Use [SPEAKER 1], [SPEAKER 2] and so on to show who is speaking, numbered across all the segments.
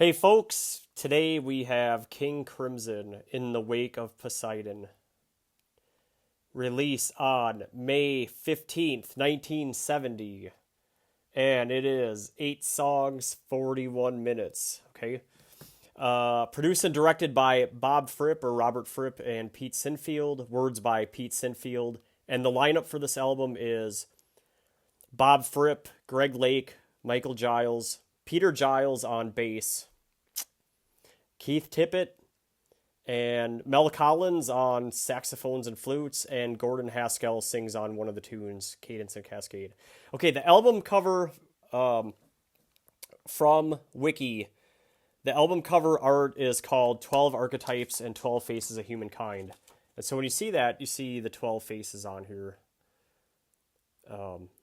[SPEAKER 1] Hey folks, today we have King Crimson in the Wake of Poseidon. Release on May 15th, 1970. And it is 8 songs, 41 minutes. Okay. Produced and directed by Bob Fripp or Robert Fripp and Pete Sinfield. Words by Pete Sinfield. And the lineup for this album is Bob Fripp, Greg Lake, Michael Giles, Peter Giles on bass, Keith Tippett, and Mel Collins on saxophones and flutes, and Gordon Haskell sings on one of the tunes, Cadence and Cascade. Okay, the album cover from Wiki. The album cover art is called 12 Archetypes and 12 Faces of Humankind. And so when you see that, you see the 12 faces on here.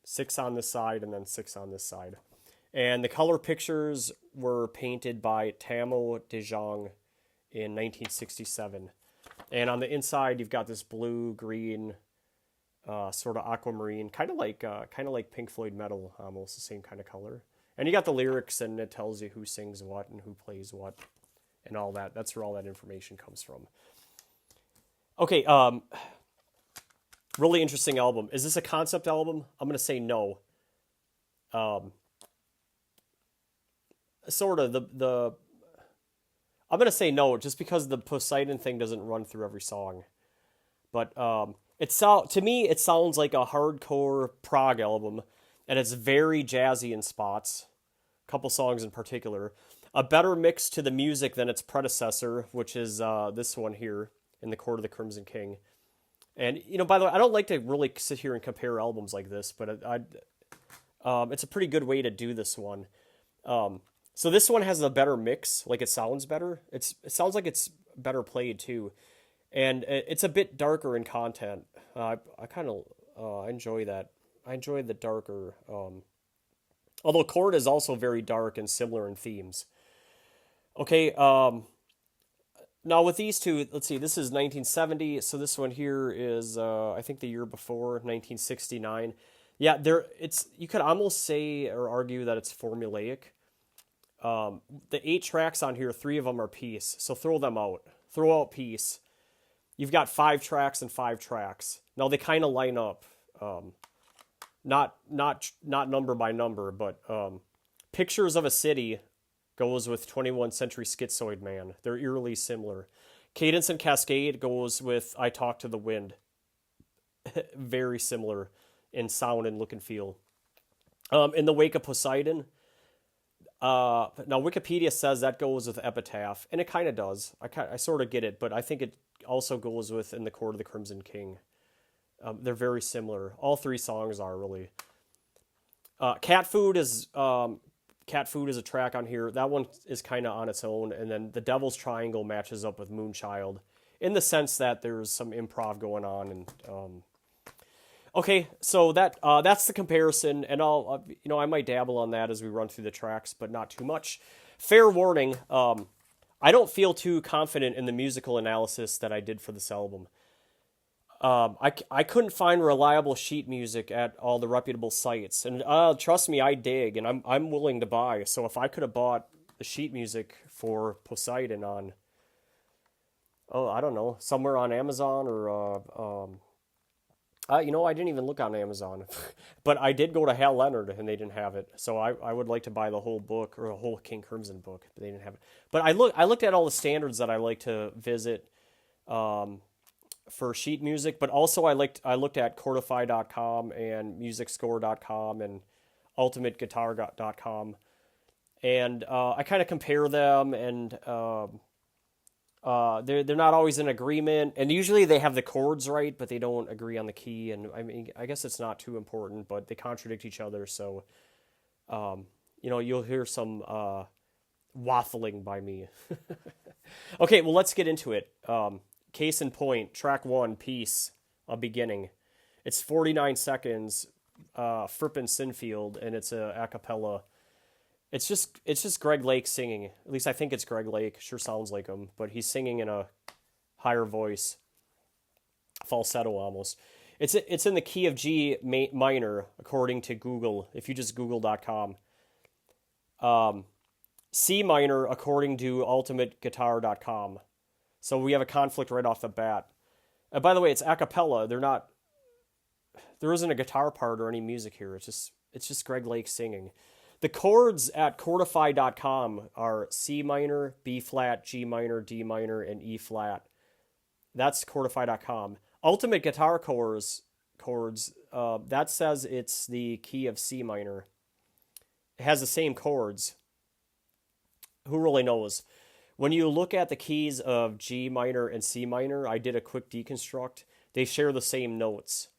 [SPEAKER 1] 6 on this side and then 6 on this side. And the color pictures were painted by Tamo de Jong in 1967. And on the inside, you've got this blue, green, sort of aquamarine, kind of like Pink Floyd Metal, almost the same kind of color. And you got the lyrics, and it tells you who sings what and who plays what, and all that. That's where all that information comes from. Okay, really interesting album. Is this a concept album? I'm gonna say no. Sort of the I'm gonna say no, just because the Poseidon thing doesn't run through every song. But to me it sounds like a hardcore prog album, and it's very jazzy in spots. A couple songs in particular. A better mix to the music than its predecessor, which is this one here, In the Court of the Crimson King. And by the way, I don't like to really sit here and compare albums like this, but it's a pretty good way to do this one. So this one has a better mix, like it sounds better. It sounds like it's better played too, and it's a bit darker in content. I kind of enjoy that. I enjoy the darker. Although Chord is also very dark and similar in themes. Okay. Now with these two, let's see. This is 1970, so this one here is I think the year before, 1969. Yeah, you could almost say or argue that it's formulaic. The 8 tracks on here, 3 of them are piece, so throw them out. Throw out piece. You've got 5 tracks and 5 tracks. Now they kind of line up, not number by number, but Pictures of a City goes with 21st Century Schizoid Man. They're eerily similar. Cadence and Cascade goes with I Talk to the Wind. Very similar in sound and look and feel. In the Wake of Poseidon. Now Wikipedia says that goes with Epitaph, and it kind of does. I sort of get it, but I think it also goes with In the Court of the Crimson King. They're very similar. All 3 songs are really. Cat Food is a track on here. That one is kind of on its own, and then The Devil's Triangle matches up with Moonchild in the sense that there's some improv going on. And okay, so that's the comparison, and I might dabble on that as we run through the tracks, but not too much. Fair warning, I don't feel too confident in the musical analysis that I did for this album. I couldn't find reliable sheet music at all the reputable sites, and trust me, I dig, and I'm willing to buy. So if I could have bought the sheet music for Poseidon on, I don't know, somewhere on Amazon or I didn't even look on Amazon, but I did go to Hal Leonard and they didn't have it. So I would like to buy the whole book or a whole King Crimson book, but they didn't have it. But I looked at all the standards that I like to visit for sheet music, but also I looked at Chordify.com and MusicScore.com and UltimateGuitar.com, and I kind of compare them, and they're not always in agreement, and usually they have the chords right, but they don't agree on the key. And I mean, I guess it's not too important, but they contradict each other. So, you'll hear some waffling by me. Okay, well, let's get into it. Case in point, track 1, Peace, a beginning. It's 49 seconds, Fripp and Sinfield, and it's a cappella. It's just Greg Lake singing. At least I think it's Greg Lake. Sure sounds like him, but he's singing in a higher voice, falsetto almost. It's in the key of G minor, according to Google. If you just Google.com, C minor according to ultimateguitar.com. So we have a conflict right off the bat. And by the way, it's a cappella. There isn't a guitar part or any music here. It's just Greg Lake singing. The chords at chordify.com are C minor, B flat, G minor, D minor, and E flat. That's chordify.com. Ultimate Guitar chords, that says it's the key of C minor. It has the same chords. Who really knows? When you look at the keys of G minor and C minor, I did a quick deconstruct. They share the same notes.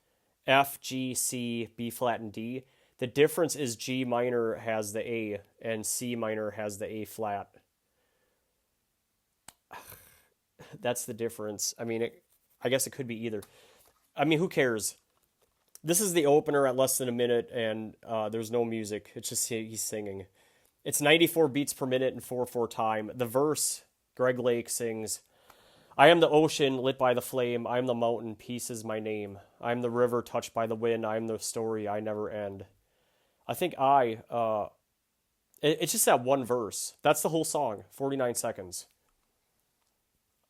[SPEAKER 1] F, G, C, B flat, and D. The difference is G minor has the A and C minor has the A flat. That's the difference. I mean, I guess it could be either. I mean, who cares? This is the opener at less than a minute, and there's no music. It's just he's singing. It's 94 beats per minute and 4/4 time. The verse, Greg Lake sings, I am the ocean lit by the flame. I am the mountain, peace is my name. I am the river touched by the wind. I am the story, I never end. I think it's just that one verse. That's the whole song, 49 seconds.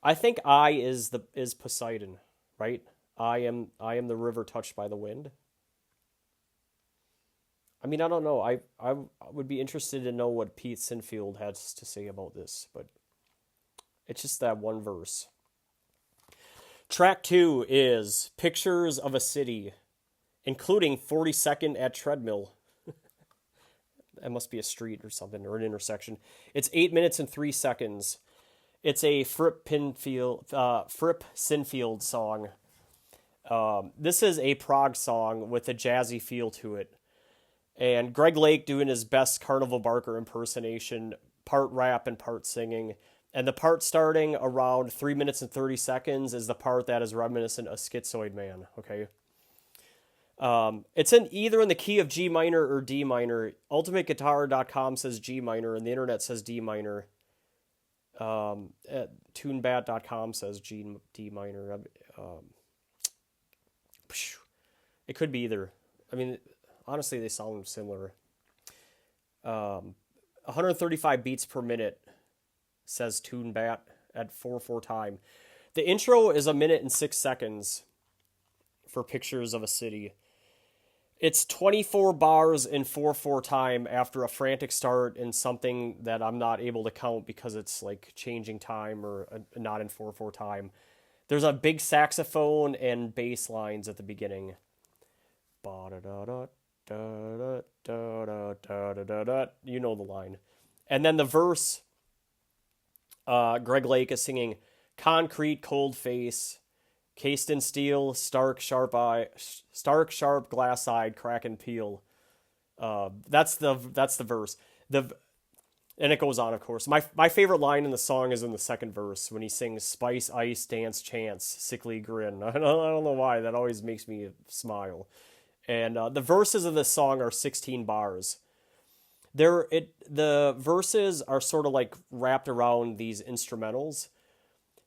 [SPEAKER 1] I think I is Poseidon, right? I am the river touched by the wind. I mean, I don't know. I would be interested to know what Pete Sinfield has to say about this, but it's just that one verse. Track 2 is Pictures of a City, including 42nd at Treadmill. That must be a street or something, or an intersection. It's 8 minutes and 3 seconds. It's a Fripp Sinfield song. This is a prog song with a jazzy feel to it. And Greg Lake doing his best Carnival Barker impersonation, part rap and part singing. And the part starting around 3 minutes and 30 seconds is the part that is reminiscent of Schizoid Man, okay? It's either in the key of G minor or D minor. UltimateGuitar.com says G minor, and the internet says D minor. TuneBat.com says D minor. It could be either. I mean, honestly, they sound similar. 135 beats per minute, says TuneBat at 4/4 time. The intro is 1 minute and 6 seconds for Pictures of a City. It's 24 bars in 4/4 time after a frantic start in something that I'm not able to count because it's like changing time or not in 4/4 time. There's a big saxophone and bass lines at the beginning. You know the line. And then the verse, Greg Lake is singing concrete, cold face, cased in steel, stark, sharp, glass-eyed, crack and peel. That's the verse. And it goes on, of course. My favorite line in the song is in the second verse when he sings spice, ice, dance, chance, sickly grin. I don't know why. That always makes me smile. And the verses of this song are 16 bars. The verses are sort of like wrapped around these instrumentals.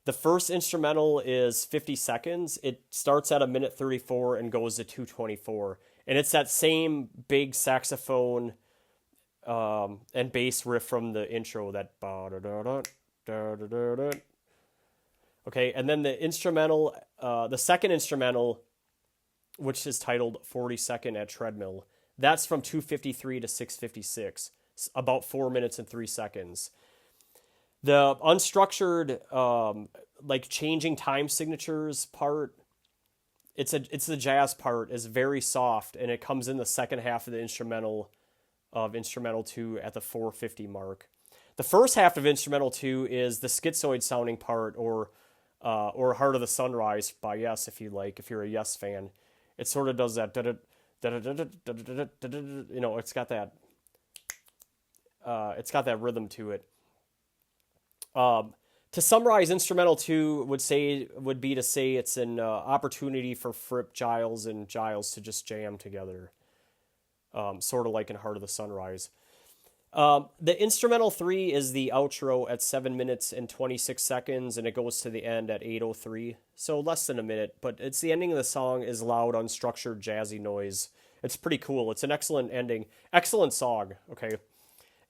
[SPEAKER 1] The first instrumental is 50 seconds. It starts at 1:34 and goes to 2:24. And it's that same big saxophone and bass riff from the intro, that okay, and then the instrumental, the second instrumental, which is titled 42nd at Treadmill, that's from 2:53 to 6:56, about 4 minutes and 3 seconds. The unstructured, like changing time signatures part, it's the jazz part, is very soft, and it comes in the second half of the instrumental 2 at the 4:50 mark. The first half of instrumental 2 is the schizoid sounding part, or Heart of the Sunrise by Yes, if you like, if you're a Yes fan. It sort of does that, you know, it's got that rhythm to it. To summarize, instrumental 2 would be to say it's an opportunity for Fripp, Giles, and Giles to just jam together, sort of like in Heart of the Sunrise. The instrumental 3 is the outro at 7 minutes and 26 seconds, and it goes to the end at 8:03, so less than a minute, but it's the ending of the song is loud, unstructured, jazzy noise. It's pretty cool. It's an excellent ending. Excellent song, okay?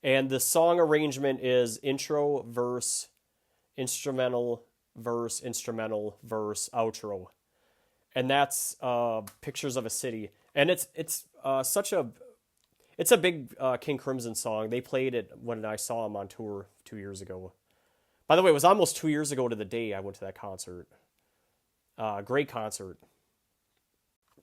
[SPEAKER 1] And the song arrangement is intro, verse, instrumental, verse, instrumental, verse, outro. And that's Pictures of a City. And it's such a it's a big King Crimson song. They played it when I saw him on tour 2 years ago. By the way, it was almost 2 years ago to the day I went to that concert. Great concert.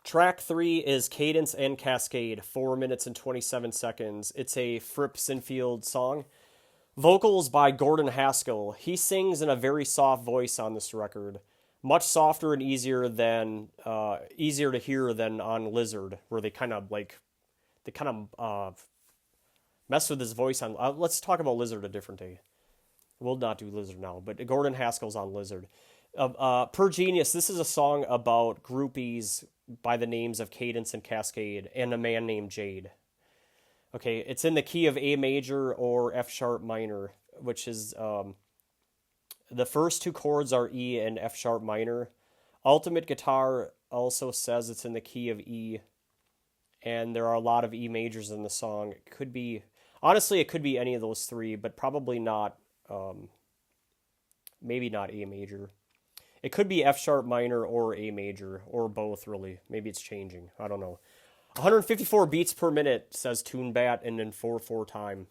[SPEAKER 1] Track 3 is Cadence and Cascade, 4 minutes and 27 seconds. It's a Fripp Sinfield song. Vocals by Gordon Haskell. He sings in a very soft voice on this record. Much softer and easier to hear than on Lizard, where they kind of mess with his voice on. Let's talk about Lizard a different day. We'll not do Lizard now, but Gordon Haskell's on Lizard. Per Genius, this is a song about groupies by the names of Cadence and Cascade and a man named Jade. Okay, it's in the key of A major or F sharp minor, which is the first two chords are E and F sharp minor. Ultimate Guitar also says it's in the key of E, and there are a lot of E majors in the song. It could be any of those three, but probably not. Maybe not A major. It could be F sharp minor or A major, or both, really. Maybe it's changing. I don't know. 154 beats per minute, says TuneBat, and in 4/4 time.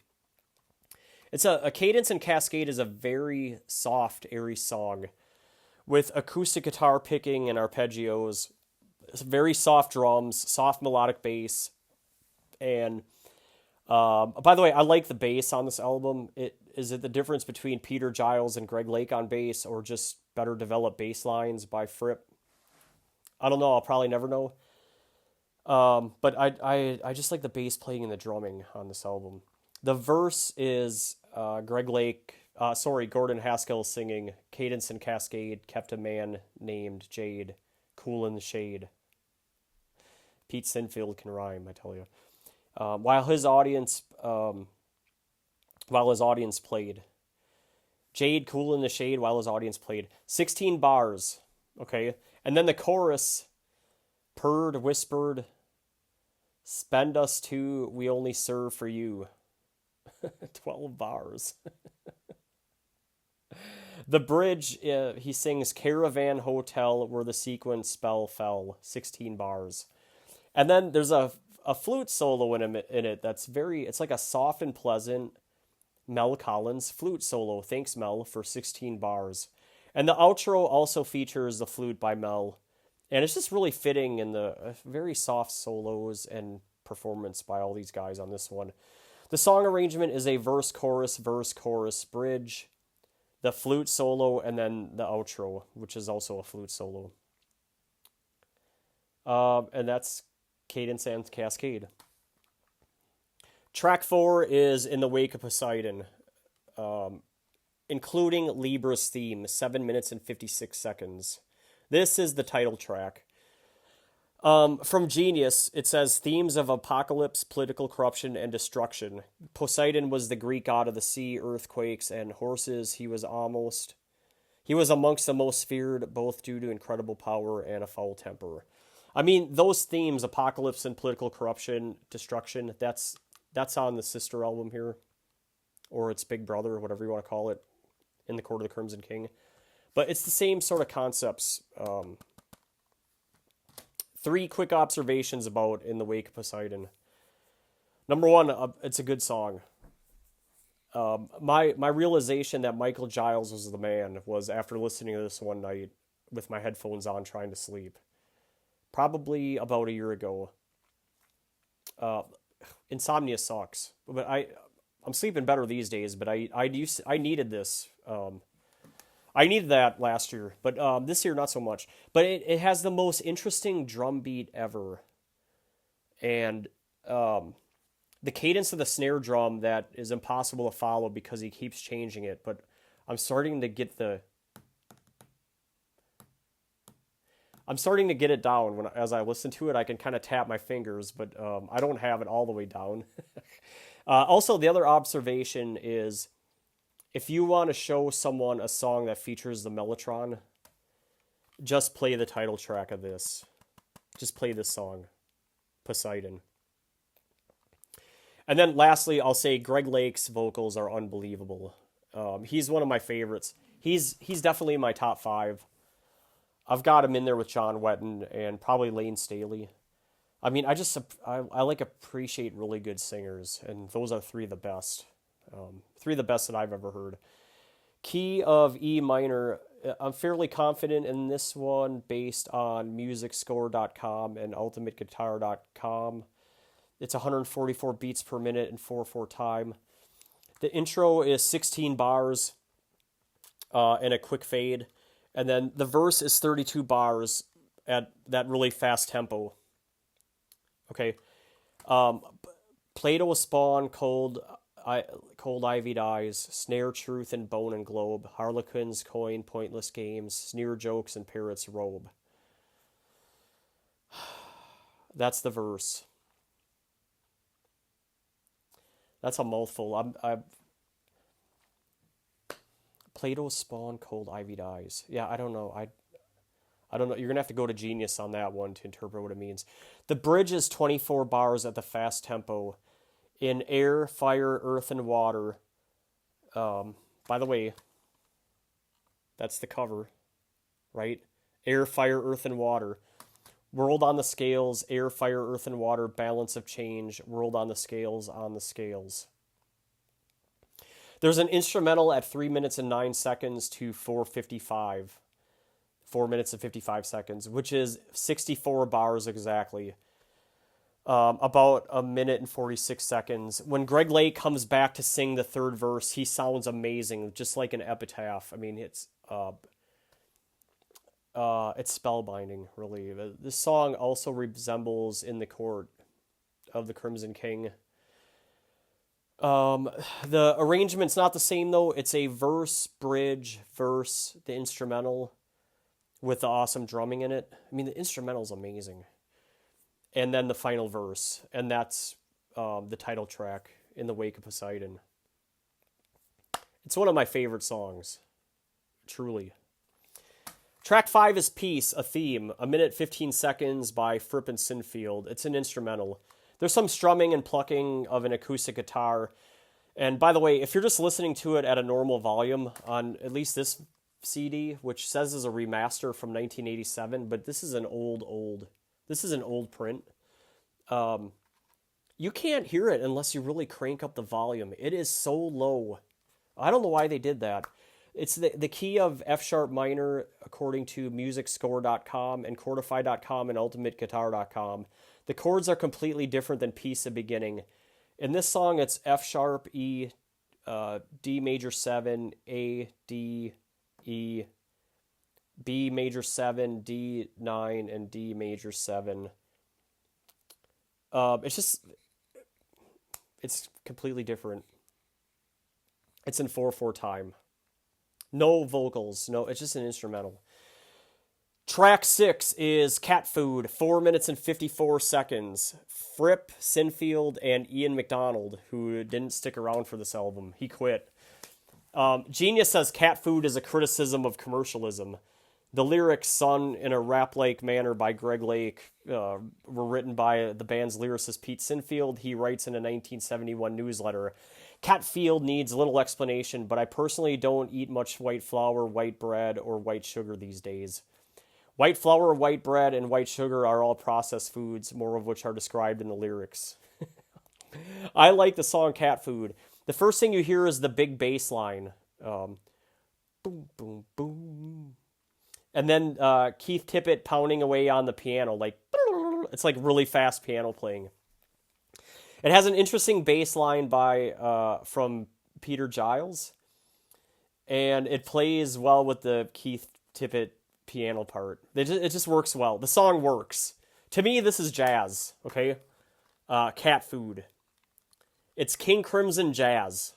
[SPEAKER 1] It's a Cadence and Cascade is a very soft, airy song with acoustic guitar picking and arpeggios. It's very soft drums, soft melodic bass, and by the way, I like the bass on this album. Is it the difference between Peter Giles and Greg Lake on bass, or just better developed bass lines by Fripp? I don't know. I'll probably never know. But I just like the bass playing and the drumming on this album. The verse is Gordon Haskell singing Cadence and Cascade kept a man named Jade, cool in the shade. Pete Sinfield can rhyme, I tell you. While his audience played. Jade, cool in the shade, while his audience played. 16 bars, okay? And then the chorus, purred, whispered, spend us too, we only serve for you. 12 bars. The bridge, he sings Caravan Hotel where the sequence spell fell. 16 bars. And then there's a flute solo in it that's it's like a soft and pleasant Mel Collins flute solo. Thanks, Mel, for 16 bars. And the outro also features the flute by Mel. And it's just really fitting in the very soft solos and performance by all these guys on this one. The song arrangement is a verse, chorus, bridge, the flute solo, and then the outro, which is also a flute solo. And that's Cadence and Cascade. Track 4 is In the Wake of Poseidon, including Libra's theme, 7 minutes and 56 seconds. This is the title track. From Genius, it says, themes of apocalypse, political corruption, and destruction. Poseidon was the Greek god of the sea, earthquakes, and horses. He was amongst the most feared, both due to incredible power and a foul temper. I mean, those themes, apocalypse and political corruption, destruction, that's on the sister album here, or its big brother, whatever you want to call it, In the Court of the Crimson King. But it's the same sort of concepts. 3 quick observations about In the Wake of Poseidon. Number 1, it's a good song. My realization that Michael Giles was the man was after listening to this one night with my headphones on trying to sleep. Probably about a year ago. Insomnia sucks, but I'm sleeping better these days. But I needed this. I needed that last year, but this year not so much. But it has the most interesting drum beat ever, and the cadence of the snare drum that is impossible to follow because he keeps changing it. But I'm starting to get it down. As I listen to it, I can kind of tap my fingers, but I don't have it all the way down. Also, the other observation is, if you want to show someone a song that features the mellotron, just play the title track of this. Just play this song, Poseidon. And then lastly, I'll say Greg Lake's vocals are unbelievable. He's one of my favorites. He's definitely in my top five. I've got him in there with John Wetton and probably Lane Staley. I mean, I like appreciate really good singers, and those are three of the best. Three of the best that I've ever heard. Key of E minor. I'm fairly confident in this one based on musicscore.com and ultimateguitar.com. It's 144 beats per minute and 4/4 time. The intro is 16 bars and a quick fade. And then the verse is 32 bars at that really fast tempo. Okay. Plato spawn, cold ivied eyes, snare truth and bone and globe, harlequins coin pointless games, sneer jokes and parrots robe. That's the verse. That's a mouthful. Plato spawn, cold ivied eyes. Yeah, I don't know. I don't know. You're gonna have to go to Genius on that one to interpret what it means. The bridge is 24 bars at the fast tempo. In air, fire, earth, and water. By the way, that's the cover, right? Air, fire, earth, and water. World on the scales, air, fire, earth, and water, balance of change, world on the scales, on the scales. There's an instrumental at 3 minutes and 9 seconds to 4:55. 4 minutes and 55 seconds, which is 64 bars exactly. About a minute and 46 seconds. When Greg Lake comes back to sing the third verse, he sounds amazing, just like an epitaph. I mean, it's spellbinding, really. This song also resembles In the Court of the Crimson King. The arrangement's not the same, though. It's a verse, bridge, verse, the instrumental, with the awesome drumming in it. I mean, the instrumental's amazing. And then the final verse, and that's the title track, In the Wake of Poseidon. It's one of my favorite songs, truly. Track 5 is Peace, a theme, 1 minute 15 seconds by Fripp and Sinfield. It's an instrumental. There's some strumming and plucking of an acoustic guitar. And by the way, if you're just listening to it at a normal volume on at least this CD, which says is a remaster from 1987, but this is an old print. You can't hear it unless you really crank up the volume. It is so low. I don't know why they did that. It's the key of F sharp minor, according to musicscore.com and chordify.com and ultimateguitar.com. The chords are completely different than Peace at beginning. In this song, it's F sharp, E, D major 7, A, D, E, B major 7, D 9, and D major 7. It's completely different. It's in 4/4 time. No vocals. No, it's just an instrumental. Track 6 is Cat Food, 4 minutes and 54 seconds. Fripp, Sinfield, and Ian McDonald, who didn't stick around for this album. He quit. Genius says Cat Food is a criticism of commercialism. The lyrics, sung in a rap-like manner by Greg Lake, were written by the band's lyricist Pete Sinfield. He writes in a 1971 newsletter, Cat Field needs little explanation, but I personally don't eat much white flour, white bread, or white sugar these days. White flour, white bread, and white sugar are all processed foods, more of which are described in the lyrics. I like the song Cat Food. The first thing you hear is the big bass line. Boom, boom, boom. And then Keith Tippett pounding away on the piano. It's like really fast piano playing. It has an interesting bass line from Peter Giles. And it plays well with the Keith Tippett piano part. It just works well. The song works. To me, this is jazz, okay? Cat Food. It's King Crimson jazz.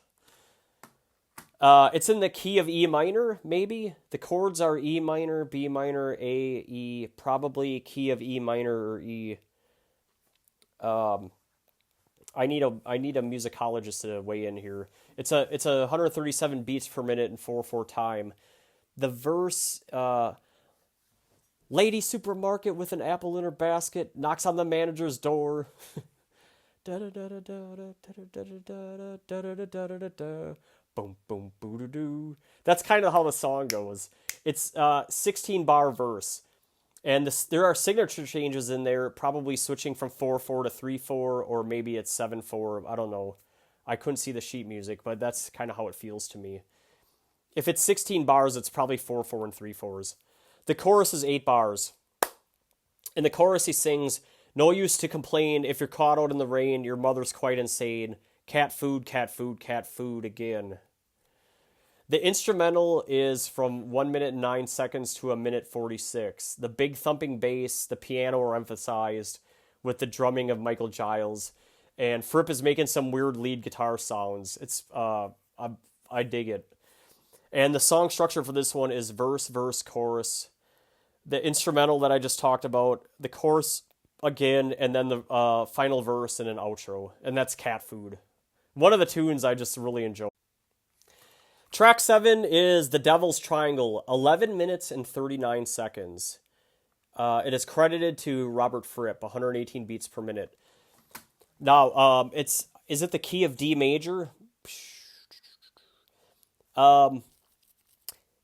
[SPEAKER 1] It's in the key of E minor, maybe. The chords are E minor, B minor, A, E, probably key of E minor or E. I need a musicologist to weigh in here. It's a 137 beats per minute and 4/4 time. The verse, lady supermarket with an apple in her basket knocks on the manager's door. Boom, boom, boo doo doo. That's kind of how the song goes. It's 16 bar verse. And there are signature changes in there, probably switching from 4/4 to 3/4, or maybe it's 7/4. I don't know. I couldn't see the sheet music, but that's kind of how it feels to me. If it's 16 bars, it's probably 4/4 and 3/4. The chorus is 8 bars. In the chorus, he sings, "No use to complain if you're caught out in the rain, your mother's quite insane. Cat food, cat food, cat food again." The instrumental is from 1 minute and 9 seconds to 1 minute 46. The big thumping bass, the piano are emphasized with the drumming of Michael Giles, and Fripp is making some weird lead guitar sounds. I dig it. And the song structure for this one is verse, verse, chorus. The instrumental that I just talked about, the chorus again, and then the final verse and an outro, and that's Cat Food. One of the tunes I just really enjoy. Track 7 is The Devil's Triangle, 11 minutes and 39 seconds. It is credited to Robert Fripp, 118 beats per minute. Now, is it the key of D major?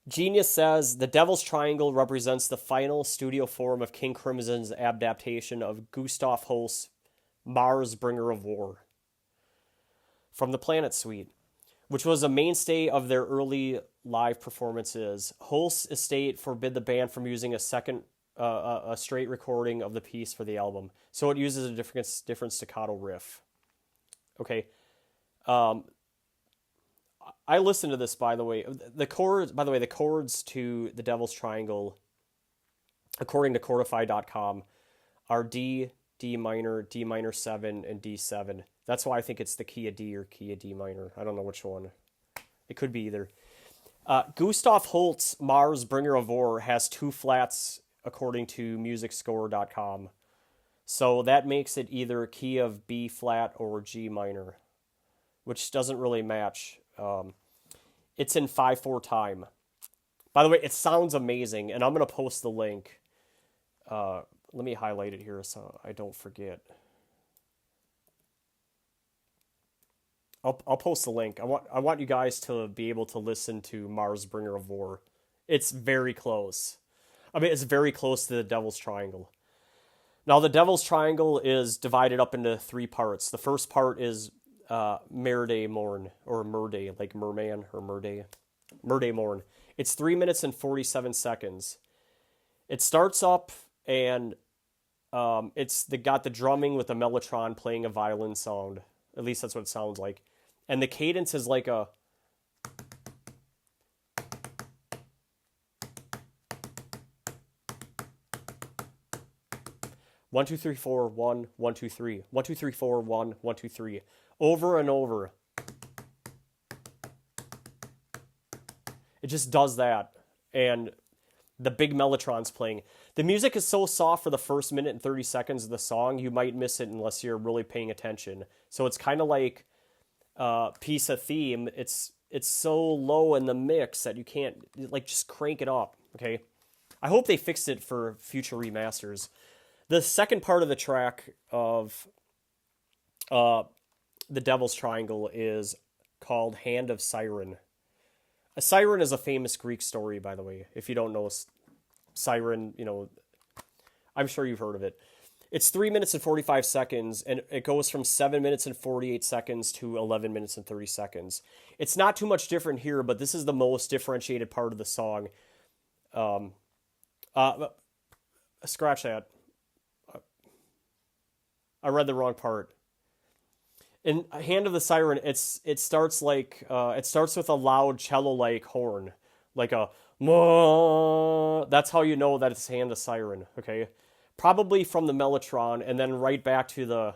[SPEAKER 1] Genius says, The Devil's Triangle represents the final studio form of King Crimson's adaptation of Gustav Holst's Mars, Bringer of War from the Planet Suite, which was a mainstay of their early live performances. Holst's estate forbid the band from using a straight recording of the piece for the album, so it uses a different staccato riff. Okay, I listened to this, by the way. The chords to The Devil's Triangle, according to Chordify.com, are D, D minor 7, and D7. That's why I think it's the key of D or key of D minor. I don't know which one. It could be either. Gustav Holst's Mars, Bringer of War has 2 flats according to MusicScore.com. So that makes it either a key of B flat or G minor, which doesn't really match. It's in 5/4 time. By the way, it sounds amazing, and I'm going to post the link. Let me highlight it here so I don't forget. I'll post the link. I want you guys to be able to listen to Mars, Bringer of War. It's very close. I mean, it's very close to The Devil's Triangle. Now, The Devil's Triangle is divided up into 3 parts. The first part is Merday Morn, or Murday, like merman or Murday. Murday Morn. It's 3 minutes and 47 seconds. It starts up and it's got the drumming with the mellotron playing a violin sound. At least that's what it sounds like. And the cadence is like a... One, two, three, four, 1, 1, 2, 3. 1, 2, 3, 4, 1, 1, 2, 3. Over and over. It just does that. And the big mellotron's playing. The music is so soft for the first 1 minute and 30 seconds of the song, you might miss it unless you're really paying attention. So it's kind of like piece of theme. It's so low in the mix that you can't, like, just crank it up, okay? I hope they fixed it for future remasters. The second part of the track of The Devil's Triangle is called Hand of Siren. A siren is a famous Greek story, by the way. If you don't know siren, I'm sure you've heard of it. It's 3 minutes and 45 seconds, and it goes from 7 minutes and 48 seconds to 11 minutes and 30 seconds. It's not too much different here, but this is the most differentiated part of the song. Scratch that. I read the wrong part. In Hand of the Siren, it starts with a loud cello-like horn, like a that's how you know that it's Hand of Siren, okay? Probably from the mellotron, and then right back to the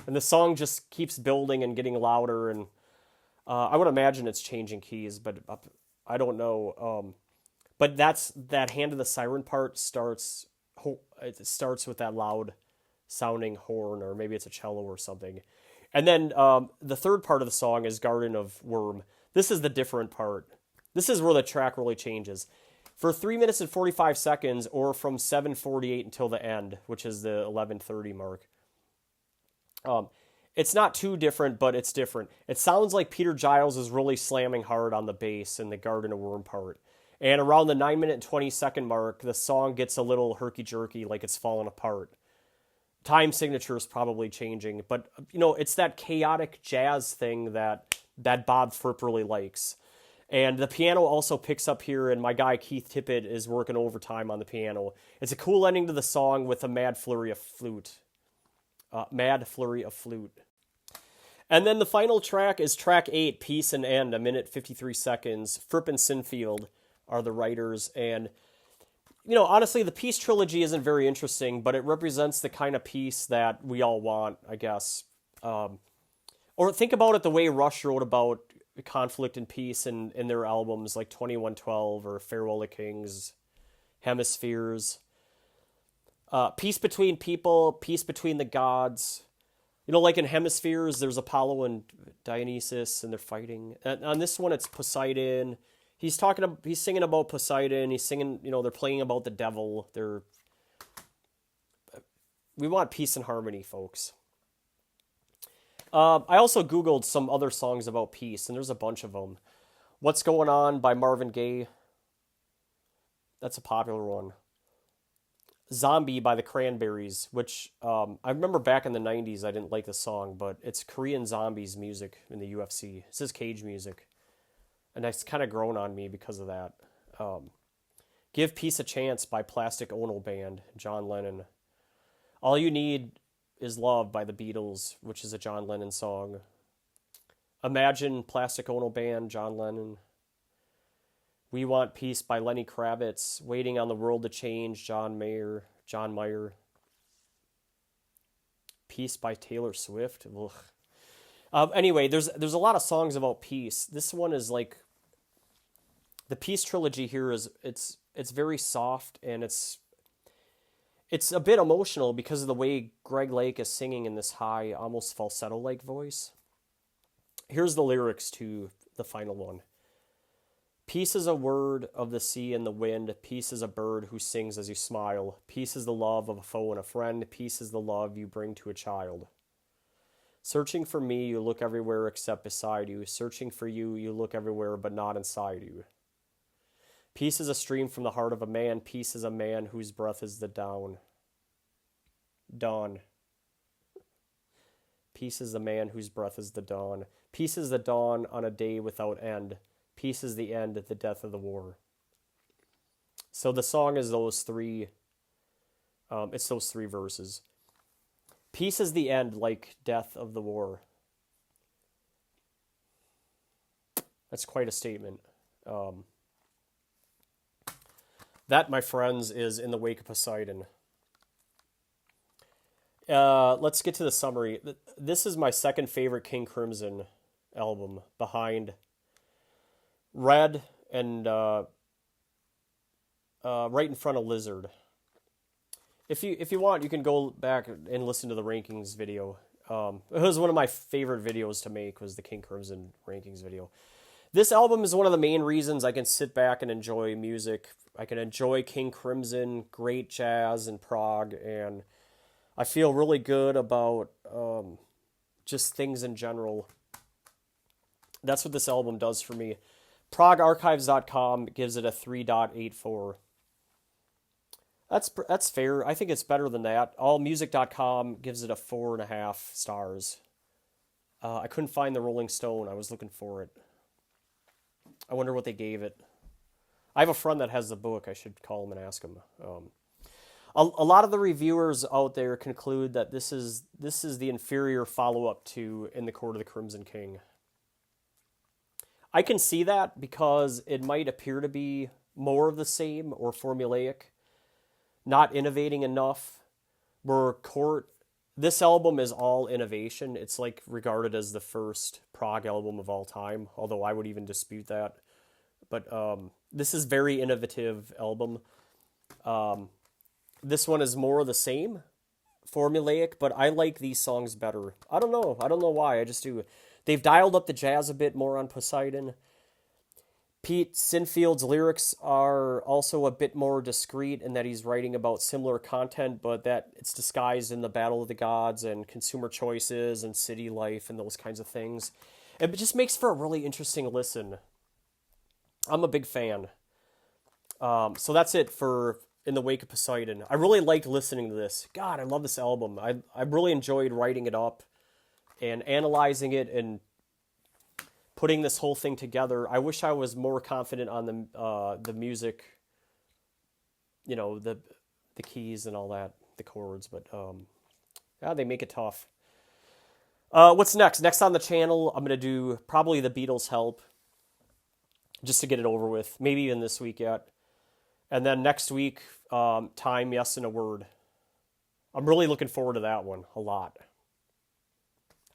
[SPEAKER 1] and the song just keeps building and getting louder, and I would imagine it's changing keys, but I don't know. But that Hand of the Siren part starts. It starts with that loud sounding horn, or maybe it's a cello or something. And then the third part of the song is Garden of Worm. This is the different part. This is where the track really changes. For 3 minutes and 45 seconds, or from 7:48 until the end, which is the 11:30 mark. It's not too different, but it's different. It sounds like Peter Giles is really slamming hard on the bass in the Garden of Worm part. And around the 9 minute and 20-second mark, the song gets a little herky-jerky, like it's falling apart. Time signature is probably changing, but it's that chaotic jazz thing that Bob Fripp really likes. And the piano also picks up here, and my guy Keith Tippett is working overtime on the piano. It's a cool ending to the song with a mad flurry of flute. And then the final track is track 8, Peace and End, 1 minute 53 seconds. Fripp and Sinfield are the writers, and honestly, the Peace trilogy isn't very interesting, but it represents the kind of peace that we all want, I guess. Or think about it the way Rush wrote about conflict and peace in their albums like 2112 or Farewell to Kings, Hemispheres. Peace between people, peace between the gods. Like in Hemispheres, there's Apollo and Dionysus, and they're fighting. And on this one, it's Poseidon. He's singing about Poseidon. He's singing, they're playing about the devil. We want peace and harmony, folks. I also Googled some other songs about peace, and there's a bunch of them. What's Going On by Marvin Gaye. That's a popular one. Zombie by the Cranberries, which I remember back in the 90s I didn't like the song, but it's Korean zombies music in the UFC. It says cage music. And it's kind of grown on me because of that. Give Peace a Chance by Plastic Ono Band, John Lennon. All You Need Is Love by the Beatles, which is a John Lennon song. Imagine, Plastic Ono Band, John Lennon. We Want Peace by Lenny Kravitz. Waiting on the World to Change, John Mayer. Peace by Taylor Swift. Anyway, there's a lot of songs about peace. This one is like, the Peace trilogy here it's very soft, and it's a bit emotional because of the way Greg Lake is singing in this high, almost falsetto-like voice. Here's the lyrics to the final one. Peace is a word of the sea and the wind. Peace is a bird who sings as you smile. Peace is the love of a foe and a friend. Peace is the love you bring to a child. Searching for me, you look everywhere except beside you. Searching for you, you look everywhere but not inside you. Peace is a stream from the heart of a man. Peace is a man whose breath is the dawn. Peace is the man whose breath is the dawn. Peace is the dawn on a day without end. Peace is the end at the death of the war. So the song is those three. It's those three verses. Peace is the end, like death of the war. That's quite a statement. That, my friends, is In the Wake of Poseidon. Let's get to the summary. This is my second favorite King Crimson album, behind Red and right in front of Lizard. If you want, you can go back and listen to the rankings video. It was one of my favorite videos to make, was the King Crimson rankings video. This album is one of the main reasons I can sit back and enjoy music. I can enjoy King Crimson, great jazz and prog, and I feel really good about just things in general. That's what this album does for me. Progarchives.com gives it a 3.84. That's fair. I think it's better than that. Allmusic.com gives it a 4.5 stars. I couldn't find the Rolling Stone. I was looking for it. I wonder what they gave it. I have a friend that has the book. I should call him and ask him. A lot of the reviewers out there conclude that this is the inferior follow-up to In the Court of the Crimson King. I can see that because it might appear to be more of the same or formulaic, not innovating enough. This album is all innovation. It's like regarded as the first prog album of all time, although I would even dispute that. But this is very innovative album. This one is more of the same, formulaic, but I like these songs better. I don't know why, I just do. They've dialed up the jazz a bit more on Poseidon. Pete Sinfield's lyrics are also a bit more discreet in that he's writing about similar content, but that it's disguised in the battle of the gods and consumer choices and city life and those kinds of things. It just makes for a really interesting listen. I'm a big fan. So that's it for In the Wake of Poseidon. I really liked listening to this. God, I love this album. I really enjoyed writing it up and analyzing it and putting this whole thing together. I wish I was more confident on the music, the keys and all that, the chords, but yeah, they make it tough. What's next? Next on the channel, I'm gonna do probably the Beatles' Help, just to get it over with. Maybe even this week yet, and then next week, Time, Yes, and a Word. I'm really looking forward to that one a lot.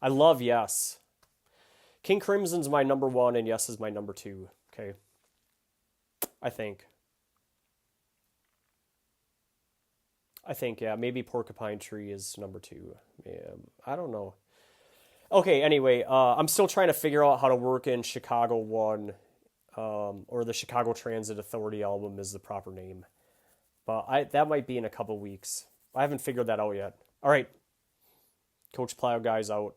[SPEAKER 1] I love Yes. King Crimson's my number one, and Yes is my number two. Okay. I think, yeah, maybe Porcupine Tree is number two. Yeah, I don't know. Okay, anyway, I'm still trying to figure out how to work in Chicago 1, or the Chicago Transit Authority album is the proper name. But that might be in a couple weeks. I haven't figured that out yet. All right. Coach Plow guys out.